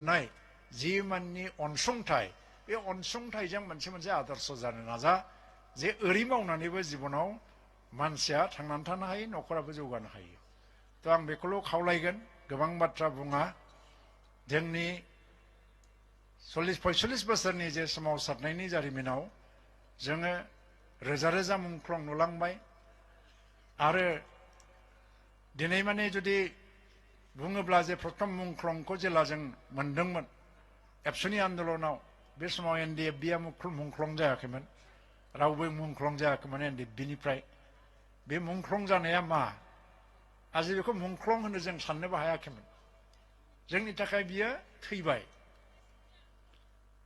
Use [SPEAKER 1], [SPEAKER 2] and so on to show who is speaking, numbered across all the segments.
[SPEAKER 1] नाय जि माननि अनसुंथाय बे अनसुंथायजों मोनसे आदर्श जानो नाजा जे ओरै मावनानैबो जिबनाव मानसिया थांनानै थानो हायो न'खराबो जौगानो हायो तो आं बेखौल' खावलायगोन गोबां बाथ्रा बुङा जोंनि 40-45 बोसोरनि जे सोमावसारनायनि जारिमिनाव जोङो रोजा रोजा मुंख्लं नुलांबाय आरो दिनै माने जुदि बुङोब्ला जे प्रथम मुंख्लंखौ जेला जों मोनदोंमोन एबसुनि आन्दलनाव बे समाव एनडिएफबिआ मुंख्लं जायाखैमोन रावबो मुंख्लं जायाखैमोन एनडिएफबिनिफ्राय बे मुंख्लं जानाया मा आजि बेखौ मुंख्लं होनो जों साननोबो हायाखैमोन जोंनि थाखाय बियो थैबाय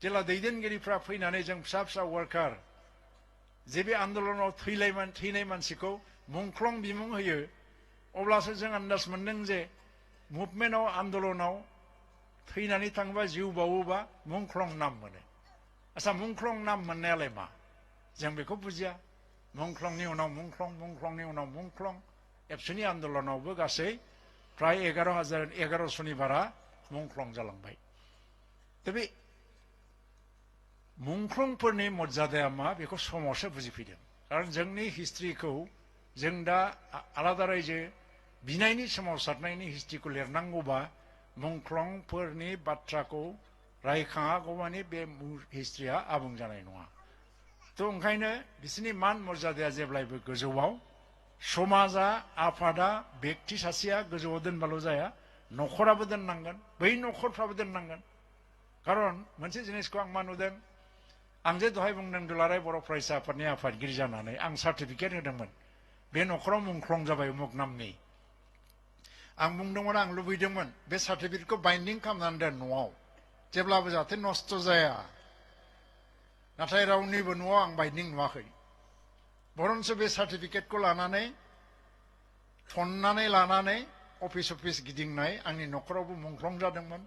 [SPEAKER 1] जेला दैदेनगिरिफ्रा फैनानै जों फिसा फिसा वार्कार जे बे आन्दलनाव थैनाय मानसिखौ मुंख्लं बिमुं होयो अब्लासो जों आन्दाज मोनदों जे मुभमेन्टआव आन्दलनाव थैनानै थाङोबा जिउ बावोबा मुंख्लं नाम मोनो आच्छा मुंख्लं नाम मोननायालाय मा जों बेखौ बुजिया मुंख्लंनि उनाव मुंख्लंनि उनाव मुंख्लं एबसुनि आन्दलनावबो गासै प्राय 11,000-1100नि बारा मुंख्लं जालांबाय दा बे मुंख्लंफोरनि मर्यादाया मा बेखौ समावसो बुजिफैदों खारन जोंनि हिस्ट्रिखौ जों दा आलादा रायजो बिनायनि सोमावसारनायनि हिस्ट्रिखौ लिरनांगौबा मुंख्लंफोरनि बाथ्राखौ रायखाङागौमानि बे हिस्ट्रिया आबुं जानाय नङा तो ओंखायनो बिसोरनि मान मर्यादाया जेब्लायबो गोजौआव समाजा आफादा बेक्ति सासेया गोजौआव दोनबाल' जाया न'खराबो दोननांगोन बै न'खरफ्राबो दोननांगोन खारन मोनसे जिनिसखौ आं मा नुदों आं जे दहाय बुंदों दुलाराय बर' फरायसा आफादनि आफादगिरि जानानै आं सार्टिफिकेट होदोंमोन बे न'खराव मुंख्लं जाबाय उमुक नामनि आं बुंदोंमोन आं लुबैदोंमोन बे सार्टिफिकेटखौ बाइन्डिं खालामनानै दोन न'आव जेब्लाबो जाहाथे नस्थ' जाया नाथाय रावनिबो न'आव आं बाइन्डिं नुवाखै बरन्स बे सार्टिफिकेटखौ लानानै थननानै लानानै अफिस गिदिंनाय आंनि न'खरावबो मुंख्लं जादोंमोन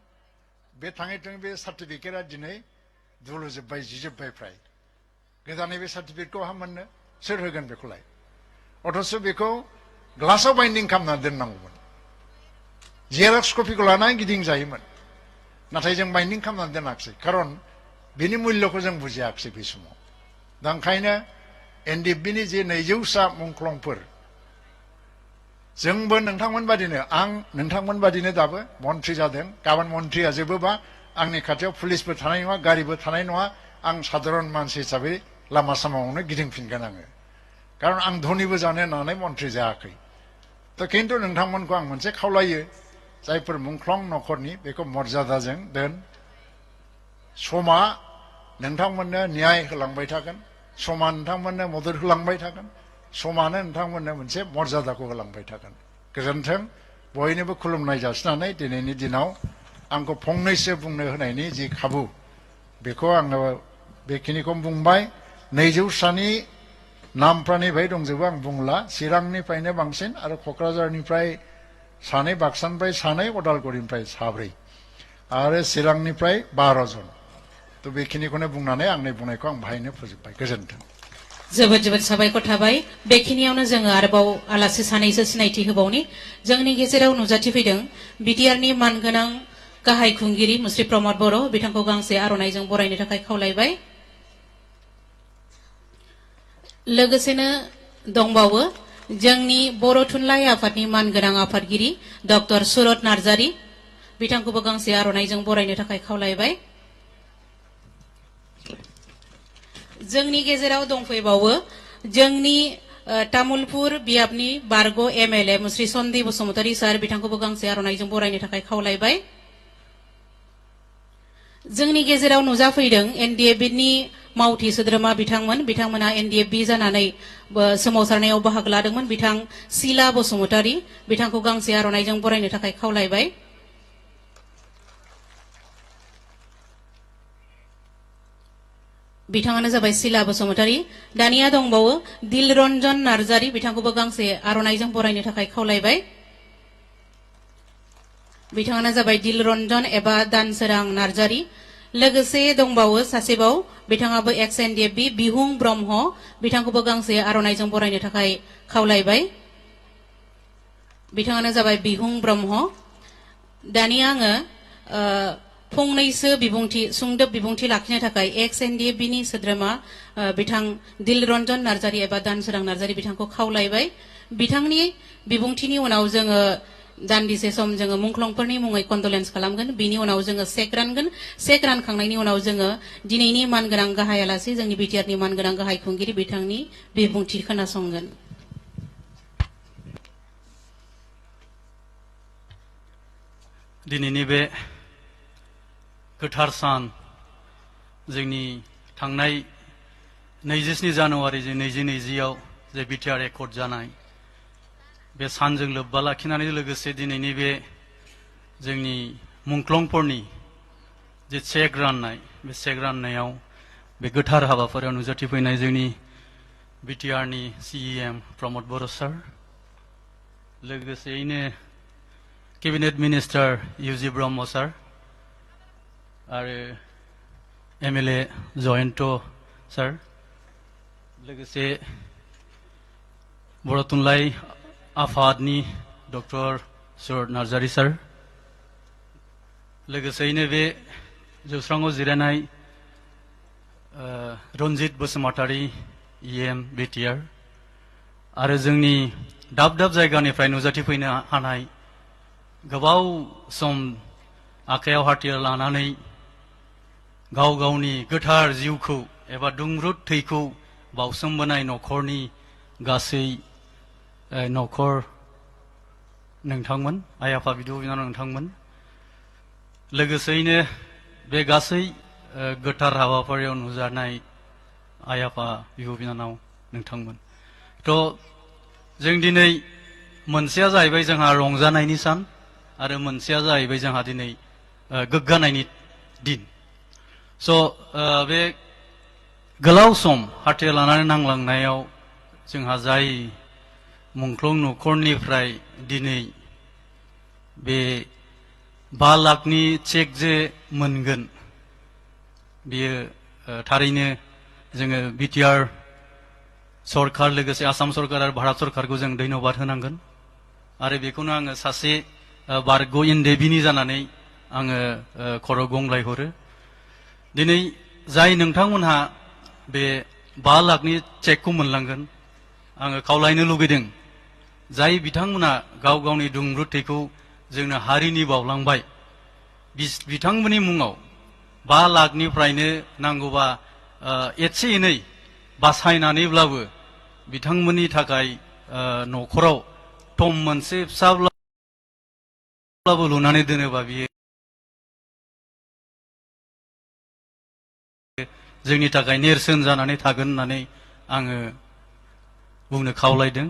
[SPEAKER 1] बे थाङै थुङै बे सार्टिफिकेटआ दिनै दुलुजोब्बाय जिजोब्बाय फ्राय गोदानै बे सार्टिफिकेटखौ हा मोननो सोर होगोन बेखौलाय अथच बेखौ ग्लासाव बाइन्डिं खालामनानै दोननांगौमोन जेरक्स कपिखौ लानानै गिदिंजायोमोन नाथाय जों बाइन्डिं खालामनानै दोनाखिसै खारन बिनि मुल्यखौ जों बुजियाखिसै बे समाव दा ओंखायनो एनडिएफबिनि जे 200सा मुंख्लंफोर जोंबो नोंथांमोन बादिनो आं नोंथांमोन बादिनो दाबो मन्थ्रि जादों गाबोन मन्थ्रिया जोबोबा आंनि खाथियाव पुलिसबो थानाय नङा गारिबो थानाय नङा आं साधारन मानसि हिसाबै लामा सामायावनो गिदिंफिनगोन आङो खारन आं धनिबो जानो होननानै मन्थ्रि जायाखै थ' खिन्थु नोंथांमोनखौ आं मोनसे खावलायो जायफोर मुंख्लं न'खरनि बेखौ मर्यादाजों दोन समा नोंथांमोननो न्याय होलांबाय थागोन समा नोंथांमोननो मदद होलांबाय थागोन समानो नोंथांमोननो मोनसे मर्यादाखौ होलांबाय थागोन गोजोन्थों बयनोबो खुलुमनाय जासिनानै दिनैनि दिनाव आंखौ फंनैसो बुंनो होनायनि जि खाबु बेखौ आङो बेखिनिखौ बुंबाय 200सानि नामफ्रानिफ्राय दंजोबो आं बुंला चिरांनिफ्रायनो बांसिन आरो क'क्राझारनिफ्राय सानै बाक्सानिफ्राय सानै उदालगुरिनिफ्राय साब्रै आरो चिरांनिफ्राय 12 जन थ' बेखिनिखौनो बुंनानै आंनि बुंनायखौ आं बाहायनो फोजोबबाय गोजोन्थों
[SPEAKER 2] जोबोद जोबोद साबायखर थाबाय बेखिनियावनो जोङो आरोबाव आलासि सानैसो सिनायथि होबावनि जोंनि गेजेराव नुजाथिफैदों बिटिआरनि मानगोनां गाहाय खुंगिरि मुस्रि प्रमद बर' बिथांखौ गांसे आर'नाइजों बरायनो थाखाय खावलायबाय लोगोसेनो दंबावो जोंनि बर' थुनलाइ आफादनि मानगोनां आफादगिरि डक्टर सुरत नार्जारी बिथांखौबो गांसे आर'नाइजों बरायनो थाखाय खावलायबाय जोंनि गेजेराव दंफैबावो जोंनि तामुलपुर बियाबनि बारग' एमएलए मुस्रि सन्दी बसुमतारी सार बिथांखौबो गांसे आर'नाइजों बरायनो थाखाय खावलायबाय जोंनि गेजेराव नुजाफैदों एनडिएफबिनि मावथि सोद्रोमा बिथांमोना एनडिएफबि जानानै सोमावसारनायाव बाहागो लादोंमोन बिथां सिला बसुमतारी बिथांखौ गांसे आर'नाइजों बरायनो थाखाय खावलायबाय बिथाङानो जाबाय सिला बसुमतारी दानिया दंबावो दिलरन्जन नार्जारी बिथांखौबो गांसे आर'नाइजों बरायनो थाखाय खावलायबाय बिथाङानो जाबाय दिलरन्जन एबा दानसोरां नार्जारी लोगोसे दंबावो सासेबाव बिथाङाबो एक्स एनडिएफबि बिहुं ब्रह्म बिथांखौबो गांसे आर'नाइजों बरायनो थाखाय खावलायबाय बिथाङानो जाबाय बिहुं ब्रह्म दानिया आङो फंनैसो बिबुंथि सुंदोब बिबुंथि लाखिनो थाखाय एक्स एनडिएफबि सोद्रोमा बिथां दिलरन्जन नार्जारि एबा दानसोरां नार्जारि बिथांखौ खावलायबाय बिथांनि बिबुंथिनि उनाव जोङो दान्दिसे सम जोङो मुंख्लंफोरनि मुङै कन्डलेन्स खालामगोन बिनि उनाव जोङो चेक रानगोन चेक रानखांनायनि उनाव जोङो दिनैनि मानगोनां गाहाय आलासि जोंनि बिटिआरनि मानगोनां गाहाय खुंगिरि बिथांनि बिबुंथि खोनासंगोन
[SPEAKER 3] दिनैनि बे गोथार सान जोंनि थांनाय 27 जानुवारि 2020आव जे बिटिआर एकर्ड जानाय बे सानजों लोब्बा लाखिनानै लोगोसे दिनैनि बे जोंनि मुंख्लंफोरनि जे चेक राननाय बे चेक राननायाव बे गोथार हाबाफारियाव नुजाथिफैनाय जोंनि बिटिआरनि सिएम प्रमद बर' सार लोगोसेयैनो केबिनेट मिनिस्टार इउजि ब्रह्म सार आरो एमएलए जयन्त सार लोगोसे बर' थुनलाइ आफादनि डक्टर सुरत नार्जारि सार लोगोसेयैनो बे जौस्राङाव जिरायनाय रन्जित बसुमतारी इएम बिटिआर आरो जोंनि दाब दाब जायगानिफ्राय नुजाथिफैनो हानाय गोबाव सम आखायाव हाथियार लानानै गाव गावनि गोथार जिउखौ एबा दुंब्रुद थैखौ बावसोमबोनाय न'खरनि गासै न'खर नोंथांमोन आइ आफा बिब' बिनानाव नोंथांमोन लोगोसेयैनो बे गासै गोथार हाबाफारियाव नुजानाय आइ आफा बिब' बिनानाव नोंथांमोन थ' जों दिनै मोनसेया जाहैबाय जोंहा रंजानायनि सान आरो मोनसेया जाहैबाय जोंहा दिनै गोग्गानायनि दिन स' बे गोलाव सम हाथियार लानानै नांलांनायाव जोंहा जाय मुंख्लं न'खरनिफ्राय दिनै बे 5 लाखनि चेक जे मोनगोन बियो थारैनो जोङो बिटिआर सरकार लोगोसे आसाम सरकार आरो भारत सरकारखौ जों धन्यबाद होनांगोन आरो बेखौनो आङो सासे बारग' एनडिएफबिनि जानानै आङो खर' गंग्लायहरो दिनै जाय नोंथांमोनहा बे 5 लाखनि चेकखौ मोनलांगोन आङो खावलायनो लुगैदों जाय बिथांमोना गाव गावनि दुंब्रुद थैखौ जोंनो हारिनि बावलांबाय बिथांमोननि मुङाव 5 लाखनिफ्रायनो नांगौबा एसे एनै बासायनानैब्लाबो बिथांमोननि थाखाय न'खराव टम मोनसे फिसाब्लाबो लुनानै दोनोबा बियो जोंनि थाखाय नेरसोन जानानै थागोन होननानै आङो बुंनो खावलायदों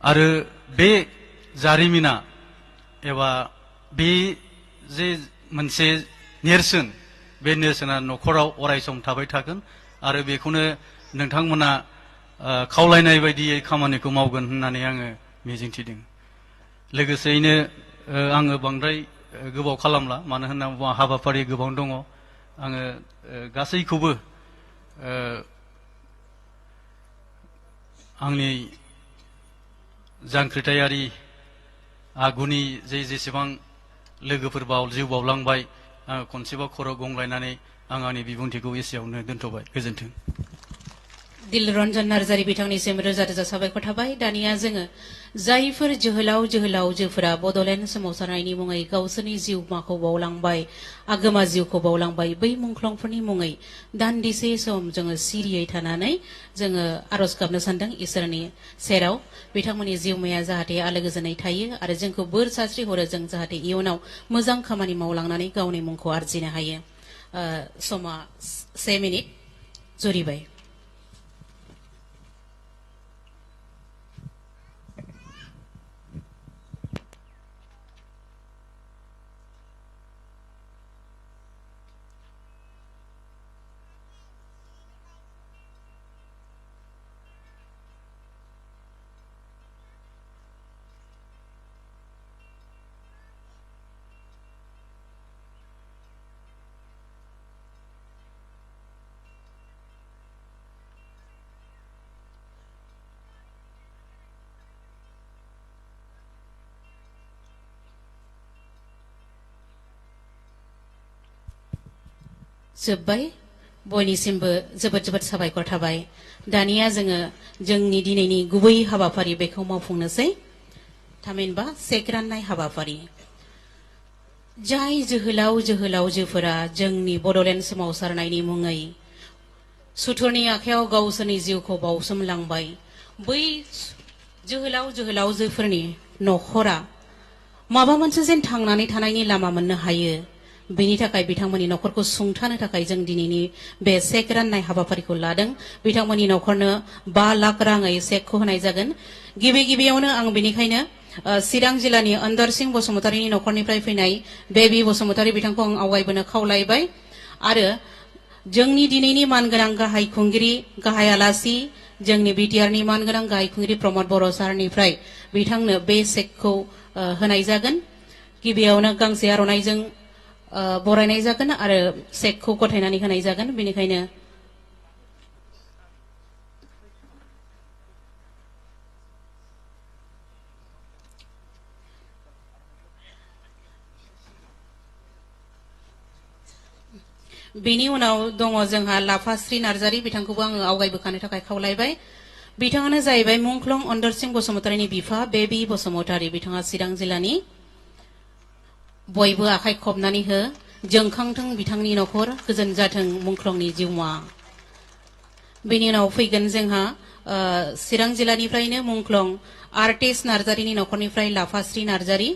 [SPEAKER 3] आरो बे जारिमिना एबा बे जे मोनसे नेरसोन बे नेरसोना न'खराव अरायसम थाबाय थागोन आरो बेखौनो नोंथांमोना खावलायनाय बायदियै खामानिखौ मावगोन होननानै आङो मिजिंथिदों लोगोसेयैनो आङो बांद्राय गोबाव खालामला मानो होनना बुङोबा हाबाफारि गोबां दङ आङो गासैखौबो आंनि जांख्रिथायारि आगुनि जेसेबां लोगोफोर जिउ बावलांबाय आङो खनसेबाव खर' गंग्लायनानै आं आंनि बिबुंथिखौ एसेयावनो दोनथ'बाय गोजोन्थों
[SPEAKER 2] दिलरन्जन नार्जारि बिथांनिसिम रोजा रोजा साबायखर थाबाय दानिया जोङो जायफोर जोहोलावजोफोरा बड'लेण्ड सोमावसारनायनि मुङै गावसोरनि जिउमाखौ बावलांबाय आगोमा जिउखौ बावलांबाय बै मुंख्लंफोरनि मुङै दान्दिसे सम जोङो सिरियै थानानै जोङो आर'ज गाबनो सानदों इसोरनि सेराव बिथांमोननि जिउमाया जाहाथे आलो गोजोनै थायो आरो जोंखौ बोर सास्रि हरो जों जाहाथे इयुनाव मोजां खामानि मावलांनानै गावनि मुंखौ आरजिनो हायो समा 1 मिनिट जुरिबाय जोब्बाय बयनिसिमबो जोबोद जोबोद साबायखर थाबाय दानिया जोङो जोंनि दिनैनि गुबै हाबाफारि बेखौ मावफुंनोसै थामहिनबा सेक राननाय हाबाफारि जाय जोहोलावजोफोरा जोंनि बड'लेण्ड सोमावसारनायनि मुङै सुथुरनि आखायाव गावसोरनि जिउखौ बावसोमलांबाय बै जोहोलावजोफोरनि नखरा माबा मोनसे जेन थांनानै थानायनि लामा मोननो हायो बेनि थाखाय बिथांमोननि नखरखौ सुंथानो थाखाय जों दिनैनि बे सेक राननाय हाबाफारिखौ लादों बिथांमोननि नखरनो 5 लाख राङै सेकखौ होनाय जागोन गिबियावनो आं बेनिखायनो चिरां जिल्लानि अन्धर सिंह बसुमतारीनि नखरनिफ्राय फैनाय बेबी बसुमतारी बिथांखौ आं आवगायबोनो खावलायबाय आरो जोंनि दिनैनि मानगोनां गाहाय खुंगिरि गाहाय आलासि जोंनि बिटिआरनि मानगोनां गाहाय खुंगिरि प्रमद बर' सारनिफ्राय बिथांनो बे सेकखौ होनाय जागोन गिबियावनो गांसे आर'नाइजों बरायनाय जागोन आरो सेकखौ गथायनानै होनाय जागोन बेनिखायनो बेनि उनाव दङ जोंहा लाफाश्री नार्जारी बिथांखौबो आङो आवगायबोखानो थाखाय खावलायबाय बिथाङानो जाहैबाय मुंख्लं अन्धर सिंह बसुमतारीनि बिफा बेबी बसुमतारी बिथाङा चिरां जिल्लानि बयबो आखाइ खबनानै हो जोंखांथों बिथांनि नखर गोजोन जाथों मुंख्लंनि जिउमा बेनि उनाव फैगोन जोंहा चिरां जिल्लानिफ्रायनो मुंख्लं आर्टिस्ट नार्जारीनि नखरनिफ्राय लाफाश्री नार्जारी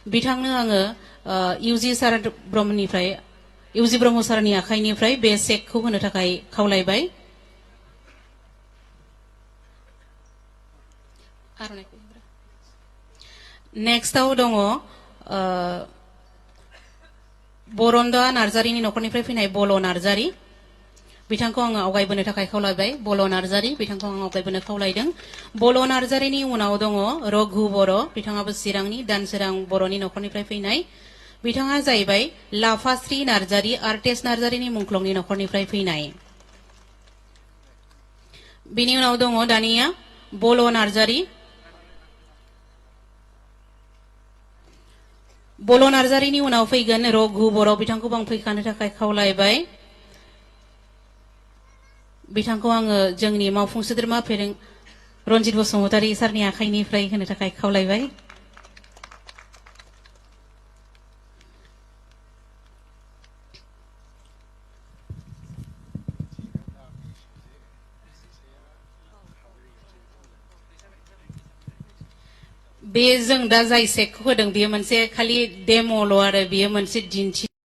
[SPEAKER 2] बिथांनो आङो इउजि ब्रह्म सारनि आखाइनिफ्राय बे सेकखौ होनो थाखाय खावलायबाय नेक्स्टआव दङ बरन्दा नार्जारीनि नखरनिफ्राय फैनाय बल' नार्जारी बिथांखौ आङो आवगायबोनो थाखाय खावलायबाय बल' नार्जारी बिथांखौ आं आवगायबोनो खावलायदों बल' नार्जारीनि उनाव दङ रघु बर' बिथाङाबो चिरांनि दानसोरां बर'नि नखरनिफ्राय फैनाय बिथाङा जाहैबाय लाफाश्री नार्जारी आर्टिस्ट नार्जारीनि मुंख्लंनि नखरनिफ्राय फैनाय बिनि उनाव दङ दानिया बल' नार्जारी बल' नार्जारीनि उनाव फैगोन रघु बर' बिथांखौबो आं फैखानो थाखाय खावलायबाय बिथांखौ आङो जोंनि मावफुं सोद्रोमा फेरें रनजित बसुमतारी सारनि आखाइनिफ्राय होनो थाखाय खावलायबाय बे जों दा जाय सेकखौ होदों बेयो मोनसे खालि डेम'ल' आरो बेयो मोनसे दिन्थिनाय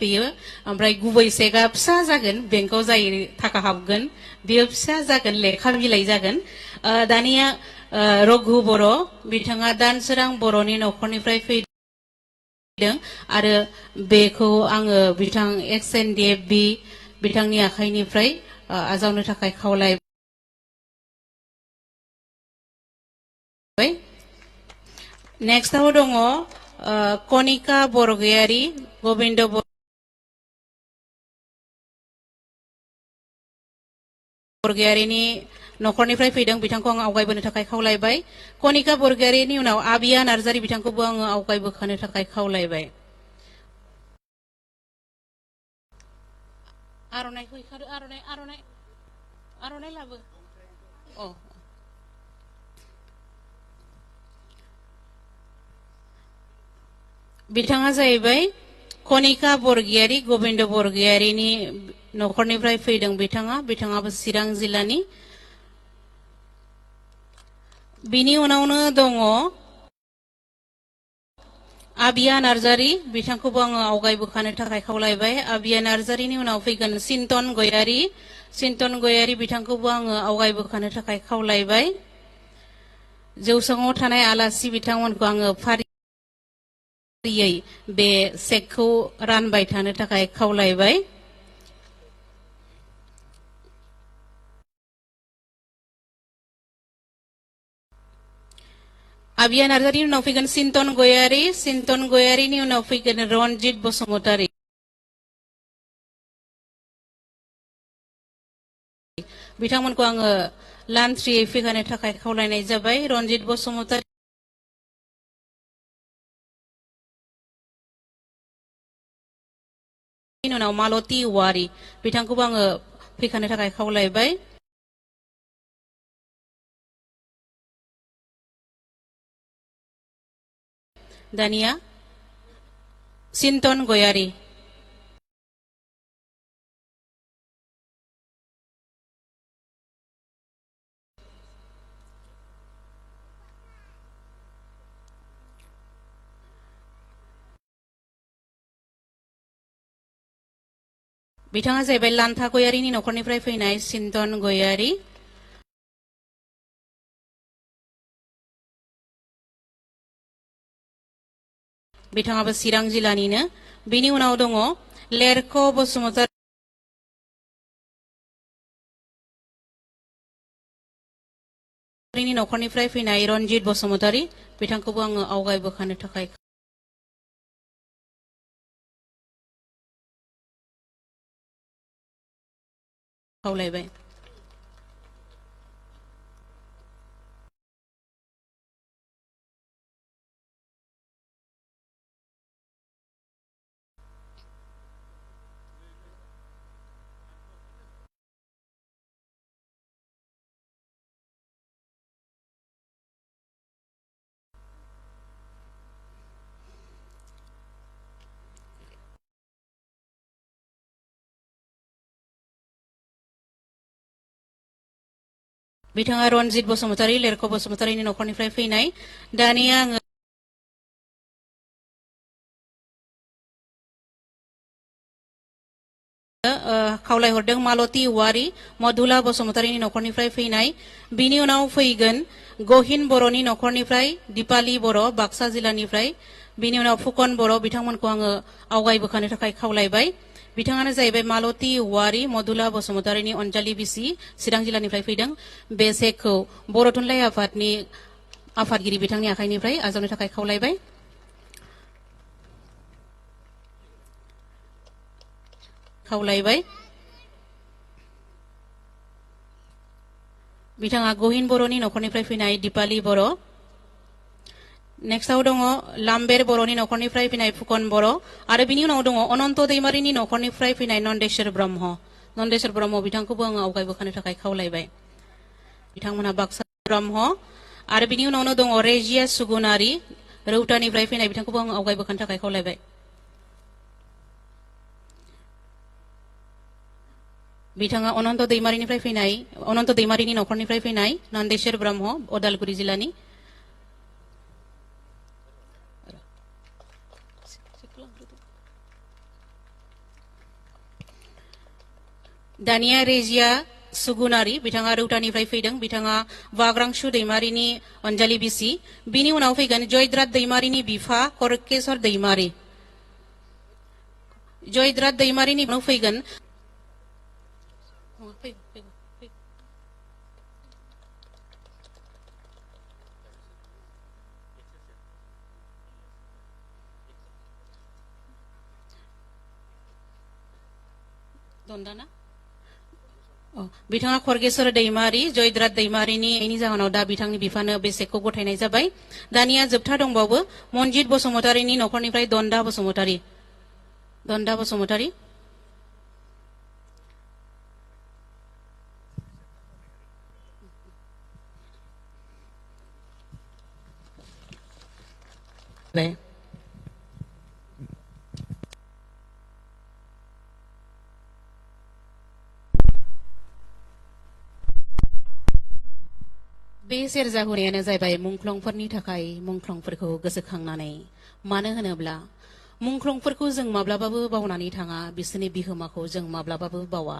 [SPEAKER 2] बेयो ओमफ्राय गुबै सेकआ फिसा जागोन बेंकआव जाय थाखा हाबगोन बेयो फिसा जागोन लेखा बिलाइ जागोन दानिया रघु बर' बिथाङा दानसोरां बर'नि नखरनिफ्राय फैदों आरो बेखौ आङो बिथां XNDFB बिथांनि आखाइनिफ्राय आजावनो थाखाय खावलाय नेक्स्टआव दङ कनिका बरगयारी गोविंद बरगयारीनि नखरनिफ्राय फैदों बिथांखौ आं आवगायबोनो थाखाय खावलायबाय कनिका बरगयारीनि उनाव आबिया नार्जारी बिथांखौबो आङो आवगायबोखानो थाखाय खावलायबाय आर'नाइखौ आर'नाइ लाबो बिथाङा जाहैबाय कनिका बरगयारी गोविंद बरगयारीनि नखरनिफ्राय फैदों बिथाङाबो चिरां जिल्लानि बिनि उनावनो दङ आबिया नार्जारी बिथांखौबो आङो आवगायबोखानो थाखाय खावलायबाय आबिया नार्जारीनि उनाव फैगोन चिन्तन गयारी बिथांखौबो आङो आवगायबोखानो थाखाय खावलायबाय जौसाङाव थानाय आलासि बिथांमोनखौ आङो फारियै बे सेकखौ रानबाय थानो थाखाय खावलायबाय आबिया नार्जारीनि उनाव फैगोन चिन्तन गयारीनि उनाव फैगोन रनजित बसुमतारी बिथांमोनखौ आङो लान्थ्रियै फैखानो थाखाय खावलायनाय जाबाय रनजित बसुमतारी बेनि उनाव मालती औवारी बिथांखौबो आङो फैखानो थाखाय खावलायबाय। दानिया सिन्टन गयारी बिथाङा जाहैबाय लान्था गयारीनि नखरनिफ्राय फैनाय सिन्टन गयारी। बिथाङाबो चिरां जिल्लानिनो। बिनि उनाव दङ लेरख बसुमतारीनि नखरनिफ्राय फैनाय रनजित बसुमतारी बिथांखौबो आङो आवगायबोखानो थाखाय खावलायबाय। बिथाङा रनजित बसुमतारी लेरख बसुमतारीनि नखरनिफ्राय फैनाय। दानिया आङो खावलायहरदों मालती औवारी मधुला बसुमतारीनि नखरनिफ्राय फैनाय। बिनि उनाव फैगोन गहिन बर'नि नखरनिफ्राय दिपाली बर' बाक्सा जिल्लानिफ्राय। बिनि उनाव फुकन बर' बिथांमोनखौ आङो आवगायबोखानो थाखाय खावलायबाय। बिथाङानो जाहैबाय मालती औवारी मधुला बसुमतारीनि अनजालि बिसि चिरां जिल्लानिफ्राय फैदों। बे चेकखौ बर' थुनलाइ आफादनि आफादगिरि बिथांनि आखाइनिफ्राय आजावनो थाखाय खावलायबाय। बिथाङा गहिन बर'नि नखरनिफ्राय फैनाय दिपाली बर'। नेक्स्टआव दङ लाम्बेर बर'नि नखरनिफ्राय फैनाय फुकन बर' आरो बिनि उनाव दङ अनन्त दैमारिनि नखरनिफ्राय फैनाय नन्देश्वर ब्रह्म। नन्देश्वर ब्रह्म बिथांखौबो आङो आवगायबोखानो थाखाय खावलायबाय। बिथांमोनहा बाक्सा ब्रह्म आरो बिनि उनावनो दङ रेजिया सुगुनारी रौतानिफ्राय फैनाय बिथांखौबो आङो आवगायबोखानो थाखाय खावलायबाय। बिथाङा अनन्त दैमारिनिफ्राय फैनाय अनन्त दैमारिनि नखरनिफ्राय फैनाय नन्देश्वर ब्रह्म उदालगुरि जिल्लानि। दानिया रेजिया सुगुनारी बिथाङा रौतानिफ्राय फैदों। बिथाङा वाग्रांसु दैमारिनि अनजालि बिसि। बिनि उनाव फैगोन जयद्रात दैमारिनि बिफा करकेश्वर दैमारी। जयद्रात दैमारिनि उनाव फैगोन दन्दाना बिथाङा खरगेश्वर दैमारी जयद्रात दैमारिनि जाहोनाव दा बिथांनि बिफानो बे चेकखौ गथायनाय जाबाय। दानिया जोबथा दंबावो मनजित बसुमतारीनि नखरनिफ्राय दन्दा बसुमतारी। दन्दा बसुमतारी बे सेरजा हुनायानो जाहैबाय मुंख्लंफोरनि थाखाय मुंख्लंफोरखौ गोसोखांनानै। मानो होनोब्ला मुंख्लंफोरखौ जों माब्लाबाबो बावनानै थाङा, बिसोरनि बिहोमाखौ जों माब्लाबाबो बावा।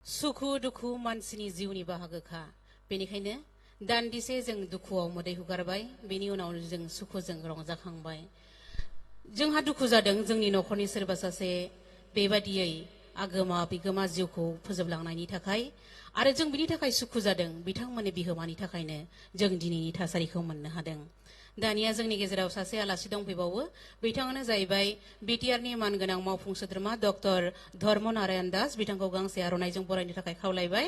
[SPEAKER 2] सुखु दुखु मानसिनि जिउनि बाहागोखा बेनिखायनो दान्दिसे जों दुखुआव मोदै हुगारबाय बेनि उनाव जों सुखुजों रंजाखांबाय जोंहा दुखु जादों जोंनि न'खरनि सोरबा सासे बेबादियै आगोमा बिगोमा जिउखौ फोजोबलांनायनि थाखाय आरो जों बिनि थाखाय सुखु जादों बिथांमोननि बिहोमानि थाखायनो जों दिनैनि थासारिखौ मोननो हादों दानिया जोंनि गेजेराव सासे आलासि दंफैबावो बिथाङानो जाहैबाय बिटिआरनि मानगोनां मावफुं सोद्रोमा डक्टर धर्म नारायण दास बिथांखौ गांसे आर'नाइजों बरायनो थाखाय खावलायबाय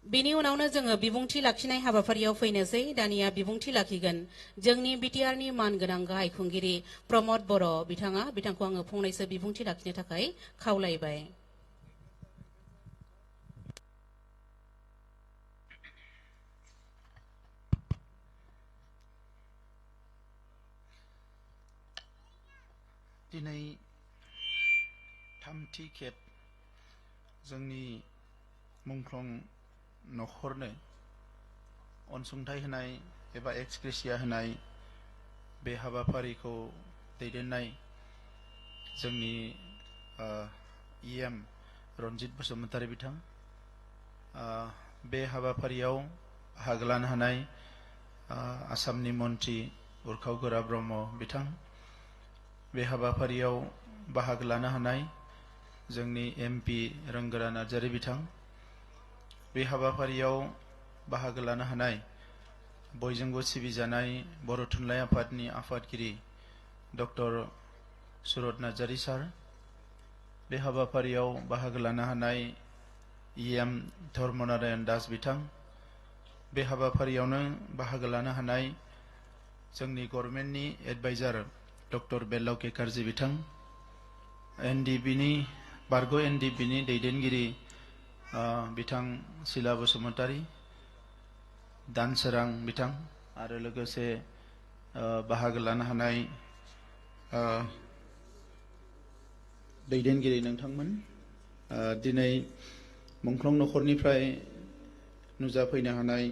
[SPEAKER 2] बेनि उनावनो जोङो बिबुंथि लाखिनाय हाबाफारियाव फैनोसै दानिया बिबुंथि लाखिगोन जोंनि बिटिआरनि मानगोनां गाहाय खुंगिरि प्रमद बर' बिथांखौ आङो फंनैसो बिबुंथि लाखिनो थाखाय खावलायबाय
[SPEAKER 4] दिनै थामथि खेब जोंनि मुंख्लं न'खरनो अनसुंथाइ होनाय एबा एक्सग्रेसिया होनाय बे हाबाफारिखौ दैदेननाय जोंनि इएम रनजित बसुमतारी बिथां बे हाबाफारियाव बाहागो लानो हानाय आसामनि मन्त्रि उरखाव गोरा ब्रह्म बिथां बे हाबाफारियाव बाहागो लानो हानाय जोंनि एमपि रोंगोरा नार्जारी बिथां बे हाबाफारियाव बाहागो लानो हानाय बयजोंबो सिबिजानाय बर' थुनलाइ आफादनि आफादगिरि डक्टर सुरत नार्जारी सार बे हाबाफारियाव बाहागो लानो हानाय इएम धर्म नारायण दास बिथां बे हाबाफारियावनो बाहागो लानो हानाय जोंनि गभर्नमेन्टनि एडभाइजार डक्टर बेल्लाव केकारजी बिथां बारग' एनडिबिनि दैदेनगिरि बिथां सिला बसुमतारी दानसोरां बिथां आरो लोगोसे बाहागो लानो हानाय दैदेनगिरि नोंथांमोन दिनै मुंख्लं न'खरनिफ्राय नुजाफैनो हानाय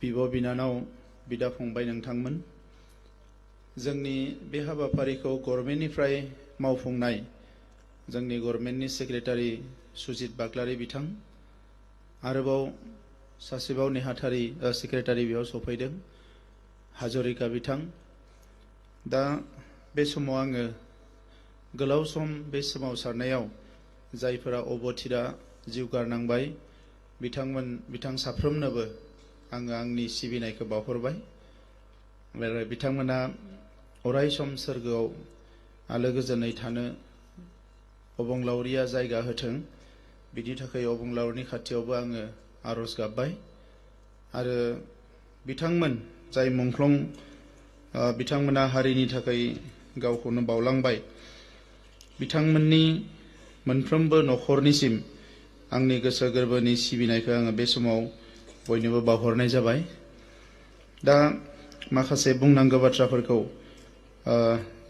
[SPEAKER 4] बिब' बिनानाव बिदा फंबाय नोंथांमोन जोंनि बे हाबाफारिखौ गभर्नमेन्टनिफ्राय मावफुंनाय जोंनि गभर्नमेन्टनि सेक्रेटारि सुजित बाग्लारी बिथां आरोबाव सासेबाव नेहाथारि सेक्रेटारि बेयाव सफैदों हाजरिका बिथां दा बे समाव आङो गोलाव सम बे सोमावसारनायाव जायफोरा अबथिरा जिउ गारनांबाय बिथां साफ्रोमनोबो आङो आंनि सिबिनायखौ बावहरबाय आरो बिथांमोना अराय सम सोरगोआव आलो गोजोनै थानो अबंलावरिया जायगा होथों बिनि थाखाय अबंलावरिनि खाथियावबो आङो आरज गाबबाय आरो बिथांमोन जाय मुंख्लं बिथांमोना हारिनि थाखाय गावखौनो बावलांबाय बिथांमोननि मोनफ्रोमबो न'खरनिसिम आंनि गोसो गोरबोनि सिबिनायखौ आङो बे समाव बयनोबो बावहरनाय जाबाय दा माखासे बुंनांगौ बाथ्राफोरखौ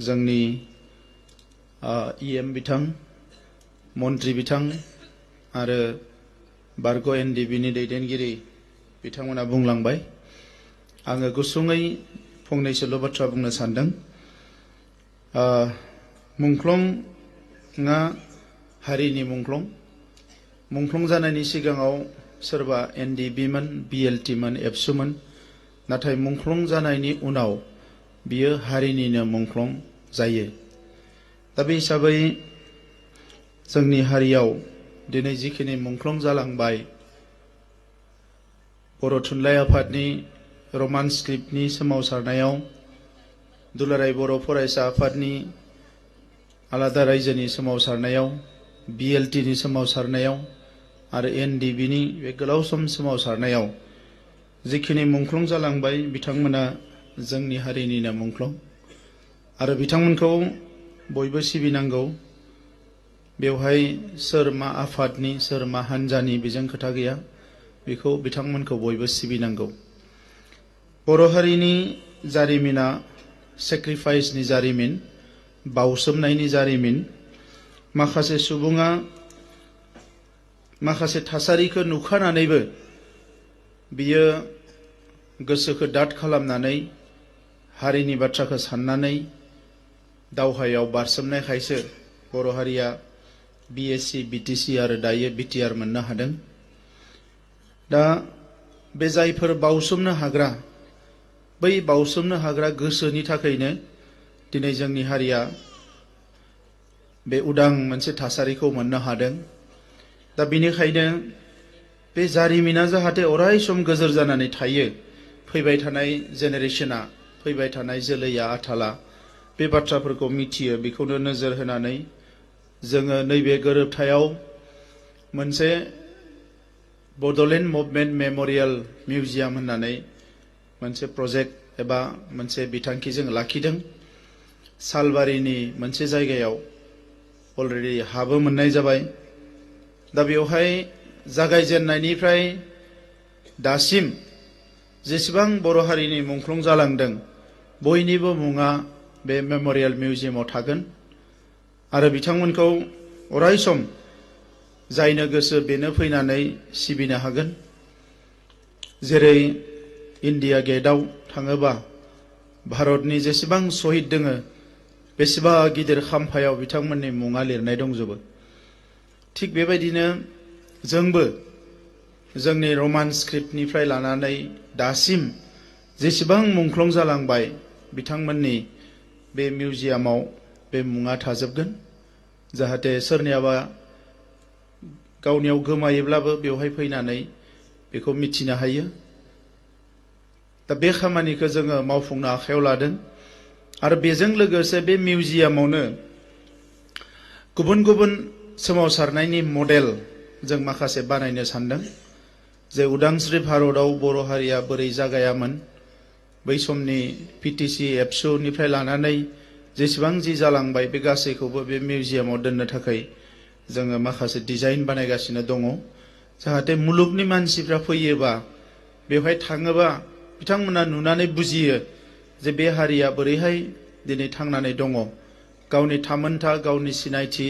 [SPEAKER 4] जोंनि इएम बिथां मन्त्रि बिथां आरो बारग' एनडिबिनि दैदेनगिरि बिथांमोना बुंलांबाय आङो गुसुङै फंनैसोल' बाथ्रा बुंनो सानदों मुंख्लंआ हारिनि मुंख्लं जानायनि सिगाङाव सोरबा एनडिबिमोन बिएलटिमोन एबसुमोन नाथाय मुंख्लं जानायनि उनाव बियो हारिनिनो मुंख्लं जायो दा बे हिसाबै जोंनि हारियाव दिनै जिखिनि मुंख्लं जालांबाय बर' थुनलाइ आफादनि रमान स्क्रिप्टनि सोमावसारनायाव दुलाराय बर' फरायसा आफादनि आलादा रायजोनि सोमावसारनायाव बिएलटिनि सोमावसारनायाव आरो एनडिबिनि बे गोलाव सम सोमावसारनायाव जिखिनि मुंख्लं जालांबाय बिथांमोना जोंनि हारिनिनो मुंख्लं आरो बिथांमोनखौ बयबो सिबिनांगौ बेवहाय सोर मा आफादनि सोर मा हान्जानि बेजों खोथा गैया बेखौ बिथांमोनखौ बयबो सिबिनांगौ बर' हारिनि जारिमिना सेक्रिफाइसनि जारिमिन बावसोमनायनि जारिमिन माखासे सुबुङा माखासे थासारिखौ नुखानानैबो बियो गोसोखौ दाद खालामनानै हारिनि बाथ्राखौ साननानै दावहायाव बारसोमनायखायसो बर' हारिया BSc BTC आरो दायो BTR मोननो हादों। दा बे जायफोर बावसोमनो हाग्रा बै बावसोमनो हाग्रा गोसोनि थाखायनो दिनै जोंनि हारिया बे उदां मोनसे थासारिखौ मोननो हादों। दा बेनिखायनो बे जारिमिना जाहाथे अराय सम गोजोर जानानै थायो, फैबाय थानाय जेनेरेशना, फैबाय थानाय जोलैया आथाला बे बाथ्राफोरखौ मिथियो, बेखौनो नोजोर होनानै जोङो नैबे गोरोबथायाव मोनसे बड'लेण्ड मुभमेन्ट मेम'रियेल मिउजियाम होननानै मोनसे प्रजेक्ट एबा मोनसे बिथांखि जों लाखिदों। सालबारिनि मोनसे जायगायाव अलरेडि हाबो मोननाय जाबाय। दा बेवहाय जागायजेननायनिफ्राय दासिम जेसेबां बर' हारिनि मुंख्लं जालांदों बयनिबो मुङा बे मेम'रियेल मिउजियामाव थागोन आरो बिथांमोनखौ अराय सम जायनो गोसो बेनो फैनानै सिबिनो हागोन। जेरै इन्डिया गेटआव थाङोबा भारतनि जेसेबां शहीद दोङो बेसेबा गिदिर खाम्फायाव बिथांमोननि मुङा लिरनाय दंजोबो। थिग बेबायदिनो जोंबो जोंनि रमान स्क्रिप्टनिफ्राय लानानै दासिम जेसेबां मुंख्लं जालांबाय बिथांमोननि बे मिउजियामाव बे मुङा थाजोबगोन, जाहाथे सोरनियाबा गावनियाव गोमायोब्लाबो बेवहाय फैनानै बेखौ मिथिनो हायो। दा बे खामानिखौ जोङो मावफुंनो आखायाव लादों आरो बेजों लोगोसे बे मिउजियामावनो गुबुन गुबुन सोमावसारनायनि मडेल जों माखासे बानायनो सानदों। जे उदांस्रि भारतआव बर' हारिया बोरै जागायामोन, बै समनि PTC एबसुनिफ्राय लानानै जेसेबां जि जालांबाय बे गासैखौबो बे मिउजियामाव दोननो थाखाय जोङो माखासे डिजाइन बानायगासिनो दङ, जाहाथे मुलुगनि मानसिफ्रा फैयोबा बेवहाय थाङोबा बिथांमोना नुनानै बुजियो जे बे हारिया बोरैहाय दिनै थांनानै दङ, गावनि थामोनथा, गावनि सिनायथि,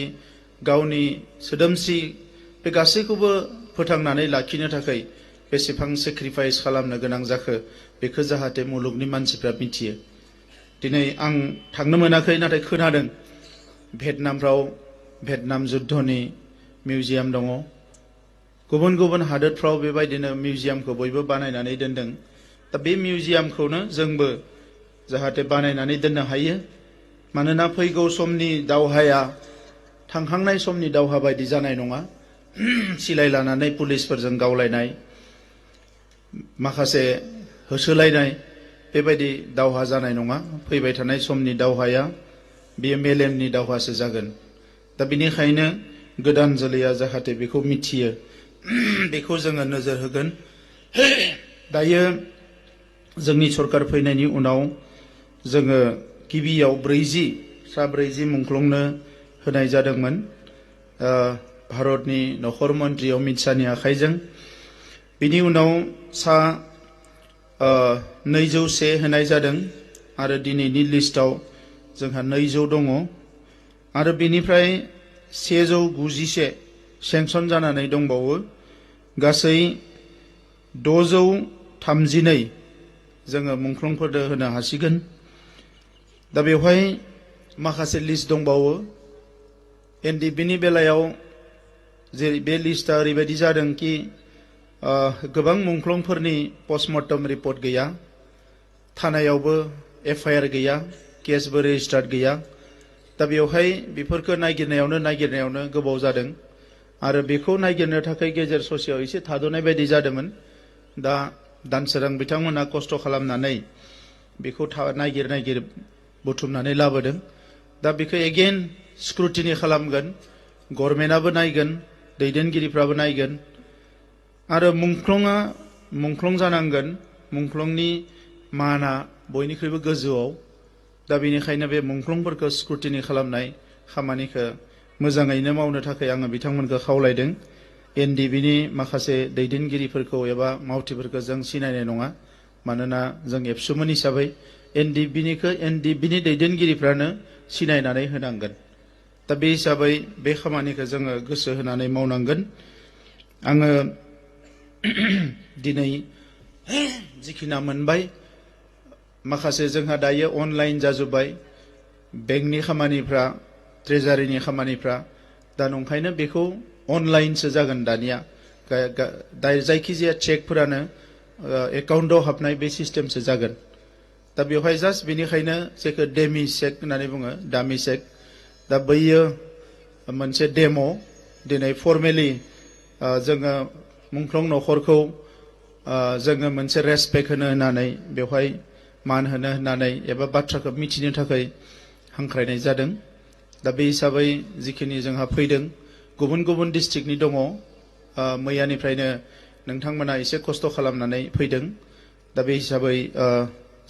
[SPEAKER 4] गावनि सोदोमस्रि बे गासैखौबो फोथांनानै लाखिनो थाखाय बेसेबां सेक्रिफाइस खालामनो गोनां जाखो बेखौ जाहाथे मुलुगनि मानसिफ्रा मिथियो। दिनै आं थांनो मोनाखै, नाथाय खोनादों भियेटनामफ्राव भियेटनाम जुद्धनि मिउजियाम दङ। गुबुन गुबुन हादोरफ्राव बेबायदिनो मिउजियामखौ बयबो बानायनानै दोनदों। दा बे मिउजियामखौनो जोंबो जाहाथे बानायनानै दोननो हायो, मानोना फैगौ समनि दावहाया थांखांनाय समनि दावहा बायदि जानाय नङा। सिलाय लानानै पुलिसफोरजों गावलायनाय, माखासे होसोलायनाय बेबायदि दावहा जानाय नङा। फैबाय थानाय समनि दावहाया बेयो मेलेमनि दावहासो जागोन। दा बेनिखायनो गोदान जोलैया जाहाथे बेखौ मिथियो बेखौ जोङो नोजोर होगोन। दायो जोंनि सरकार फैनायनि उनाव जोङो गिबियाव 40 मुंख्लंनो होनाय जादोंमोन भारतनि नखर मन्त्रि अमित शाहनि आखाइजों। बिनि उनाव 201 होनाय जादों आरो दिनैनि लिस्टआव जोंहा 200 दङ आरो बेनिफ्राय 191 सेंसन जानानै दंबावो। गासै 632 जोङो मुंख्लंफोरनो होनो हासिगोन। दा बेवहाय माखासे लिस्ट दंबावो। NDBनि बेलायाव जेरै बे लिस्टआ ओरैबायदि जादों कि गोबां मुंख्लंफोरनि पस्टमर्टम रिपर्ट गैया, थानायावबो FIR गैया, केसबो रेजिस्टार्ड गैया। दा बेवहाय बेफोरखौ नागिरनायावनो गोबाव जादों आरो बेखौ नागिरनो थाखाय गेजेर ससेयाव एसे थाद'नाय बायदि जादोंमोन। दा दानसोरां बिथांमोना खस्थ' खालामनानै बेखौ नागिर बुथुमनानै लाबोदों। दा बेखौ एगेन स्क्रुटिनि खालामगोन, गभर्नमेन्टआबो नायगोन, दैदेनगिरिफ्राबो नायगोन आरो मुंख्लं जानांगोन। मुंख्लंनि माना बयनिख्रुइबो गोजौआव। दा बेनिखायनो बे मुंख्लंफोरखौ स्क्रुटिनि खालामनाय खामानिखौ मोजाङैनो मावनो थाखाय आङो बिथांमोनखौ खावलायदों। NDBनि माखासे दैदेनगिरिफोरखौ एबा मावथिफोरखौ जों सिनायनाय नङा, मानोना जों एबसुमोन हिसाबै NDBनि दैदेनगिरिफ्रानो सिनायनानै होनांगोन। दा बे हिसाबै बे खामानिखौ जोङो गोसो होनानै मावनांगोन। आङो दिनै जिखिना मोनबाय, माखासे जोंहा दायो अनलाइन जाजोब्बाय, बेंकनि खामानिफ्रा ट्रेजारिनि खामानिफ्रा दा नंखायनो बेखौ अनलाइनसो जागोन दानिया जायखिजाया चेकफोरानो एकाउन्टआव हाबनाय बे सिस्टेमसो जागोन दा बेवहाय जास्ट बेनिखायनो जेखौ डेमि चेक होननानै बुङो दामि चेक दा बैयो मोनसे डेम' दिनै फर्मेलि जोङो मुंख्लं न'खरखौ जोङो मोनसे रेसपेक्ट होनो होननानै बेवहाय मान होनो होननानै एबा बाथ्राखौ मिथिनो थाखाय हांख्रायनाय जादों दा बे हिसाबै जिखिनि जोंहा फैदों गुबुन गुबुन डिस्ट्रिक्टनि दङ मैयानिफ्रायनो नोंथांमोना एसे खस्थ' खालामनानै फैदों दा बे हिसाबै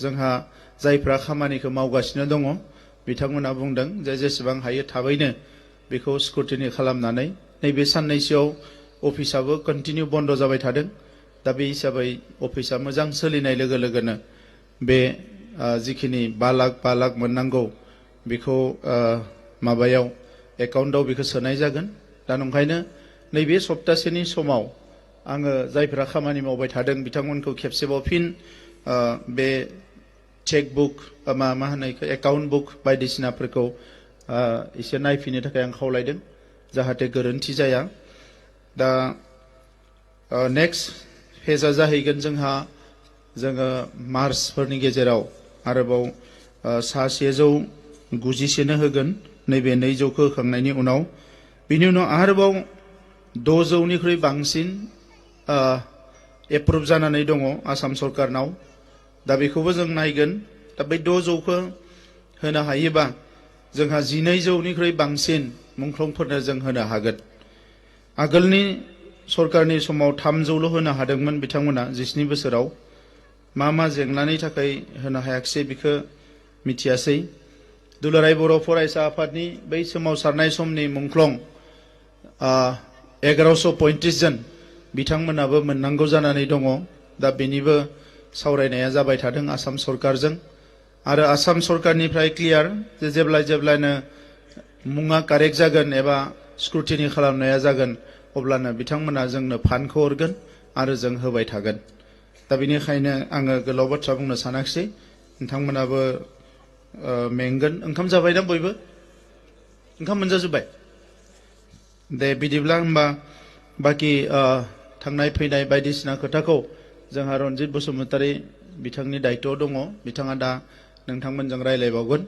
[SPEAKER 4] जोंहा जायफ्रा खामानिखौ मावगासिनो दङ बिथांमोना बुंदों जे जेसेबां हायो थाबैनो बेखौ स्क्रुटिनि खालामनानै नैबे साननैसोआव अफिसाबो कन्टिनिउ बन्द जाबाय थादों दा बे हिसाबै अफिसा मोजां सोलिनाय लोगो लोगोनो बे जिखिनि 5 लाख मोननांगौ बेखौ माबायाव एकाउन्टआव बेखौ सोनाय जागोन दा नंखायनो नैबे सप्तासेनि समाव आङो जायफ्रा खामानि मावबाय थादों बिथांमोनखौ खेबसेबाव फिन बे चेकबुक मा होनो बेखौ एकाउन्ट बुक बायदिसिनाफोरखौ एसे नायफिननो थाखाय आं खावलायदों जाहाथे गोरोन्थि जाया दा नेक्स्ट फेजआ जाहैगोन जोङो मार्चफोरनि गेजेराव आरोबाव 790 होगोन नैबे 200खौ होखांनायनि उनाव बिनि उनाव आरोबाव 600निख्रुइ बांसिन एप्रुभ जानानै दङ आसाम सरकारनाव दा बेखौबो जों नायगोन दा बै 600खौ होनो हायोबा जोंहा 1200निख्रुइ बांसिन मुंख्लंफोरनो जों होनो हागोन आगोलनि सरकारनि समाव 300ल' होनो हादोंमोन बिथांमोना 17 बोसोराव मा जेंनानि थाखाय होनो हायाखिसै बेखौ मिथियासै दुलाराय बर' फरायसा आफादनि बै सोमावसारनाय समनि मुंख्लं 1135 जन बिथांमोनाबो मोननांगौ जानानै दङ दा बेनिबो सावरायनाया जाबाय थादों आसाम सरकारजों आरो आसाम सरकारनिफ्राय क्लियार जे जेब्लानो मुङा कारेक्ट जागोन एबा स्क्रुटिनि खालामनाया जागोन अब्लानो बिथांमोना जोंनो फान्डखौ हरगोन आरो जों होबाय थागोन दा बेनिखायनो आङो गोलाव बाथ्रा बुंनो सानाखिसै नोंथांमोनाबो मेंगोन ओंखाम जाबायना बयबो ओंखाम मोनजाजोब्बाय दे बिदिब्ला होमबा बाखि थांनाय फैनाय बायदिसिना खोथाखौ जोंहा रनजित बसुमतारी बिथांनि दायित्वआव दङ बिथाङा दा नोंथांमोनजों रायलायबावगोन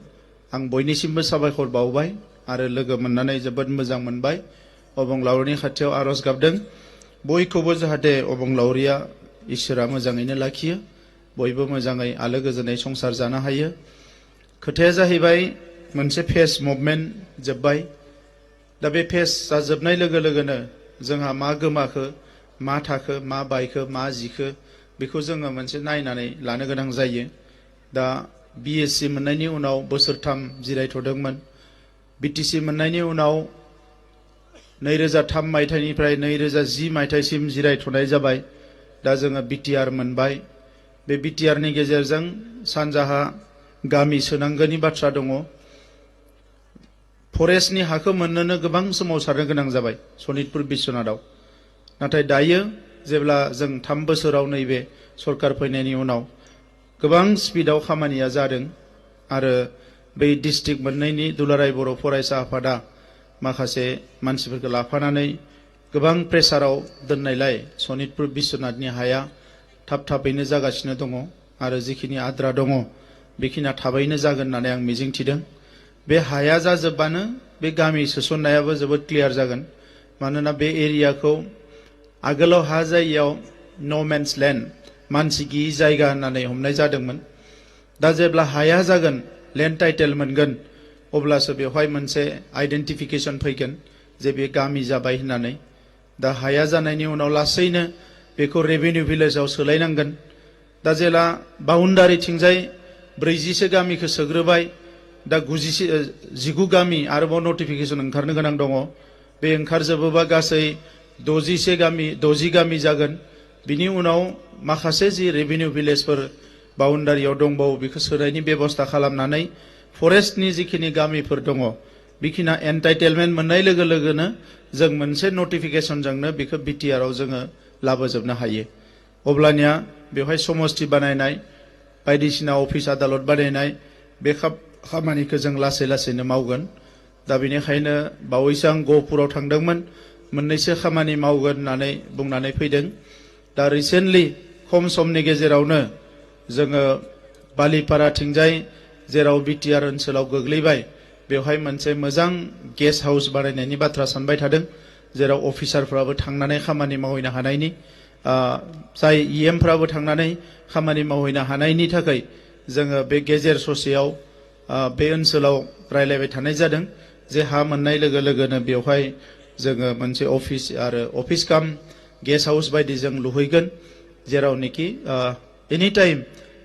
[SPEAKER 4] आं बयनिसिमबो साबायखर बावबाय आरो लोगो मोननानै जोबोद मोजां मोनबाय अबंलावरिनि खाथियाव आरज गाबदों बयखौबो जाहाथे अबंलावरिया इसोरा मोजाङैनो लाखियो बयबो मोजाङै आलो गोजोनै संसार जानो हायो खोथाया जाहैबाय मोनसे फेस मुभमेन्ट जोब्बाय दा बे फेस जाजोबनाय लोगो लोगोनो जोंहा मा गोमाखो मा थाखो मा बायखो मा जिखो बेखौ जोङो मोनसे नायनानै लानो गोनां जायो दा बिएससि मोननायनि उनाव बोसोरथाम जिरायथ'दोंमोन बिटिसि मोननायनि उनाव 2003 मायथाइनिफ्राय 2010 मायथाइसिम जिरायथ'नाय जाबाय दा जोङो बिटिआर मोनबाय बे बिटिआरनि गेजेरजों सानजाहा गामि सोनांगोनि बाथ्रा दङ फरेस्टनि हाखौ मोननोनो गोबां सोमावसारनो गोनां जाबाय सनितपुर बिश्वनाथाव नाथाय दायो जेब्ला जों 3 बोसोराव नैबे सरकार फैनायनि उनाव गोबां स्पिडआव खामानिया जादों आरो बै डिस्ट्रिक्ट मोननैनि दुलाराय बर' फरायसा आफादा माखासे मानसिफोरखौ लाफानानै गोबां प्रेसाराव दोननायलाय सनितपुर बिश्वनाथनि हाया थाबैनो जागासिनो दङ आरो जिखिनि आद्रा दङ बेखिनिया थाबैनो जागोन होननानै आं मिजिंथिदों बे हाया जाजोबबानो बे गामि सोसननायाबो जोबोद क्लियार जागोन मानोना बे एरियाखौ आगोलाव हा जायगायाव नो मेन्स लेन्ड मानसि गैयि जायगा होननानै हमनाय जादोंमोन दा जेब्ला हाया जागोन लेन्ड टाइटेल मोनगोन अब्लासो बेवहाय मोनसे आइडेन्टिफिकेशन फैगोन जे बे गामि जाबाय होननानै दा हाया जानायनि उनाव लासैनो बेखौ रेभिनिउ भिलेजाव सोलायनांगोन दा जेला बाउन्डारिथिंजाय 40सो गामिखौ सोग्रोबाय दा 19 गामि आरोबाव नटिफिकेशन ओंखारनो गोनां दङ बे ओंखारजोबोबा गासै 60 गामि जागोन बिनि उनाव माखासे जि रेभिनिउ भिलेजफोर बाउन्डारियाव दंबावो बेखौ सोनायनि बेबस्था खालामनानै फरेस्टनि जिखिनि गामिफोर दङ बेखिना एन्टाइटेलमेन्ट मोननाय लोगो लोगोनो जों मोनसे नटिफिकेशनजोंनो बेखौ बिटिआरआव जोङो लाबोजोबनो हायो अब्लानिया बेवहाय समष्टि बानायनाय बायदिसिना अफिस आदालत बानायनाय बे खामानिखौ जों लासैनो मावगोन दा बेनिखायनो बावैसो आं गहपुराव थांदोंमोन मोननैसो खामानि मावगोन होननानै बुंनानै फैदों दा रिसेन्टलि खम समनि गेजेरावनो जोङो बालिपाराथिंजाय जेराव बिटिआर ओनसोलाव गोग्लैबाय बेवहाय मोनसे मोजां गेस्ट हाउस बानायनायनि बाथ्रा सानबाय थादों जेराव अफिसारफ्राबो थांनानै खामानि मावहैनो हानायनि जाय इएमफ्राबो थांनानै खामानि मावहैनो हानायनि थाखाय जोङो बे गेजेर ससेयाव बे ओनसोलाव रायलायबाय थानाय जादों जे हा मोननाय लोगो लोगोनो बेवहाय जोङो मोनसे अफिस आरो अफिस काम गेस्ट हाउस बायदि जों लुहैगोन जेरावनोखि एनि टाइम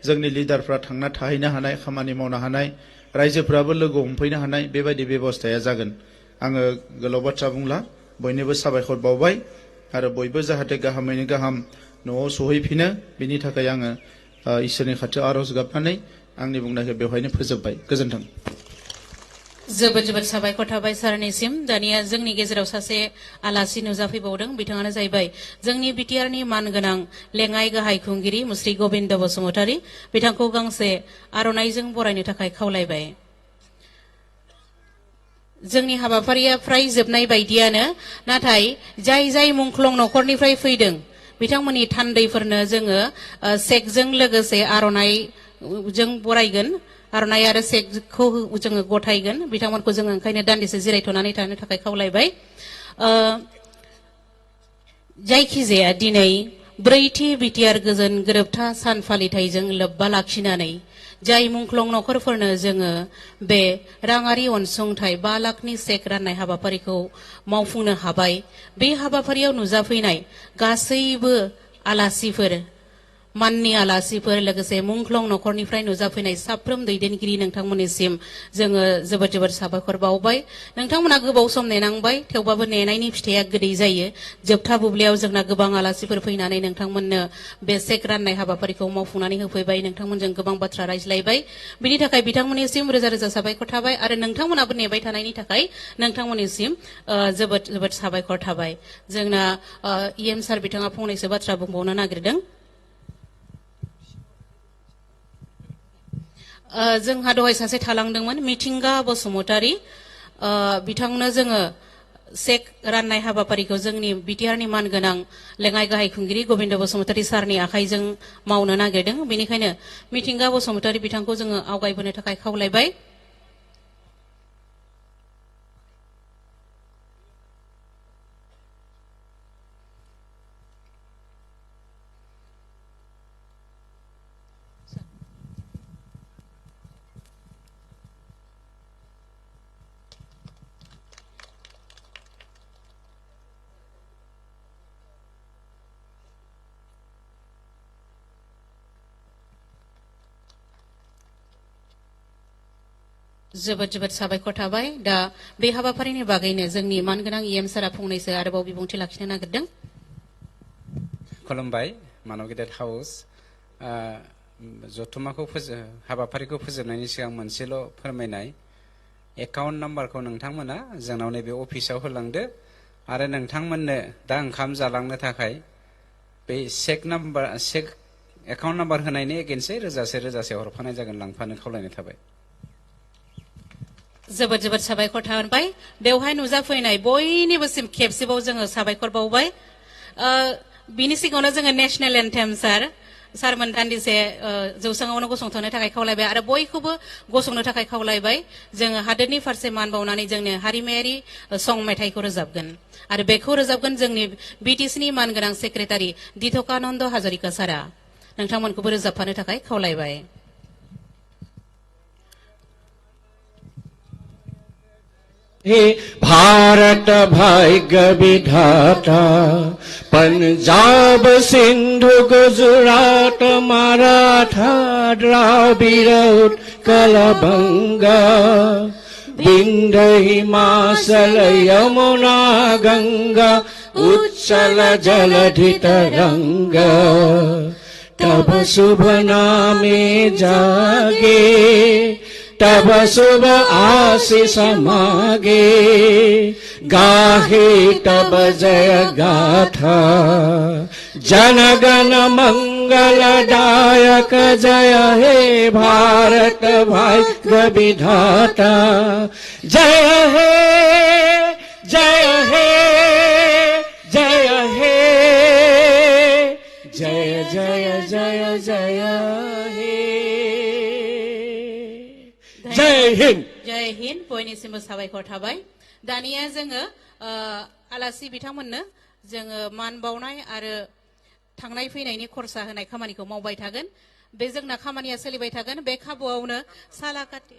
[SPEAKER 4] जोंनि लिडारफ्रा थांना थाहैनो हानाय खामानि मावनो हानाय रायजोफ्राबो लोगो हमफैनो हानाय बेबायदि बेबस्थाया जागोन आङो गोलाव बाथ्रा बुंला बयनोबो साबायखर बावबाय आरो बयबो जाहाथे गाहामैनो गाहाम न'आव सहैफिनो बिनि थाखाय आङो इसोरनि खाथियाव आरज गाबनानै आंनि बुंनायखौ बेवहायनो फोजोबबाय गोजोन्थों
[SPEAKER 2] जोबोद जोबोद साबायखर थाबाय सारनिसिम दानिया जोंनि गेजेराव सासे आलासि नुजाफैबावदों बिथाङानो जाहैबाय जोंनि बिटिआरनि मानगोनां लेङाइ गाहाय खुंगिरि मुस्रि गबिन्द बसुमतारी बिथांखौ गांसे आर'नाइजों बरायनो थाखाय खावलायबाय जोंनि हाबाफारिया फ्राय जोबनाय बायदियानो नाथाय जाय जाय मुंख्लं न'खरनिफ्राय फैदों बिथांमोननि थान्दैफोरनो जोङो सेकजों लोगोसे आर'नाइजों बरायगोन आर'नाइ आरो सेकखौ जोङो गथायगोन बिथांमोनखौ जोङो ओंखायनो दान्दिसे जिरायथ'नानै थानो थाखाय खावलायबाय जायखिजाया दिनै ब्रैथि बिटिआर गोजोन गोरोबथा सान फालिथायजों लोब्बा लाखिनानै जाय मुंख्लं न'खरफोरनो जोङो बे राङारि अनसुंथाइ 5 लाखनि सेक राननाय हाबाफारिखौ मावफुंनो हाबाय बे हाबाफारियाव नुजाफैनाय गासैबो आलासिफोर माननि आलासिफोर लोगोसे मुंख्लं न'खरनिफ्राय नुजाफैनाय साफ्रोम दैदेनगिरि नोंथांमोननिसिम जोङो जोबोद जोबोद साबायखर बावबाय नोंथांमोना गोबाव सम नेनांबाय थेवबाबो नेनायनि फिथाइया गोदै जायो जोबथा बुब्लियाव जोंना गोबां आलासिफोर फैनानै नोंथांमोननो बे सेक राननाय हाबाफारिखौ मावफुंनानै होफैबाय नोंथांमोनजों गोबां बाथ्रा रायज्लायबाय बिनि थाखाय बिथांमोननिसिम रोजा रोजा साबायखर थाबाय आरो नोंथांमोनाबो नेबाय थानायनि थाखाय नोंथांमोननिसिम जोबोद जोबोद साबायखर थाबाय जोंना इएम सार बिथाङा फंनैसो बाथ्रा बुंबावनो नागिरदों जोंहा दहाय सासे थालांदोंमोन मिथिंगा बसुमतारी बिथांनो जोङो सेक राननाय हाबाफारिखौ जोंनि बिटिआरनि मानगोनां लेङाइ गाहाय खुंगिरि गबिन्द बसुमतारी सारनि आखाइजों मावनो नागिरदों बेनिखायनो मिथिंगा बसुमतारी बिथांखौ जोङो आवगायबोनो थाखाय खावलायबाय जोबोद जोबोद साबायखर थाबाय दा बे हाबाफारिनि बागैनो जोंनि मानगोनां इएम सारा फंनैसो आरोबाव बिबुंथि लाखिनो नागिरदों
[SPEAKER 5] खुलुमबाय मानव गेदेर हाउस जथुमाखौ हाबाफारिखौ फोजोबनायनि सिगां मोनसेल' फोरमायनाय एकाउन्ट नाम्बारखौ नोंथांमोना जोंनाव नैबे अफिसाव होलांदो आरो नोंथांमोननो दा ओंखाम जालांनो थाखाय बे सेक एकाउन्ट नाम्बार होनायनि एगेन्सै रोजासे हरफानाय जागोन लांफानो खावलायनाय थाबाय
[SPEAKER 2] जोबोद जोबोद साबायखर थाबाय बेवहाय नुजाफैनाय बयनिबोसिम खेबसेबाव जोङो साबायखर बावबाय बिनि सिगाङावनो जोङो नेशनेल एन्थेम सारमोन दान्दिसे जौसाङावनो गसंथनो थाखाय खावलायबाय आरो बयखौबो गसंनो थाखाय खावलायबाय जोङो हादोरनि फारसे मान बावनानै जोंनि हारिमायारि सं मेथाइखौ रोजाबगोन आरो बेखौ रोजाबगोन जोंनि बिटिसिनि मानगोनां सेक्रेटारि दिथकानन्द हाजरिका सारा नोंथांमोनखौबो रोजाबफानो थाखाय खावलायबाय
[SPEAKER 6] हे भारत भाग्य विधाता पंजाब सिंधु गुजरात मराठा द्राविड़ उत्कल बंगा विंध्य हिमाचल यमुना गंगा उच्चल जलधि तरंगा तब शुभ नामे जागे तब शुभ आशीष मागे गाहे तब जय गाथा जन गण मंगलदायक जय हे भारत भाग्य विधाता जय हे जय हे जय हे जय जय जय जय हे जय हिंद
[SPEAKER 2] जय हिंद बयनिसिमबो साबायखर थाबाय दानिया जोङो आलासि बिथांमोननो जोङो मान बावनाय आरो थांनाय फैनायनि खरसा होनाय खामानिखौ मावबाय थागोन बे जोंना खामानिया सोलिबाय थागोन बे खाबुआवनो सालाकाटि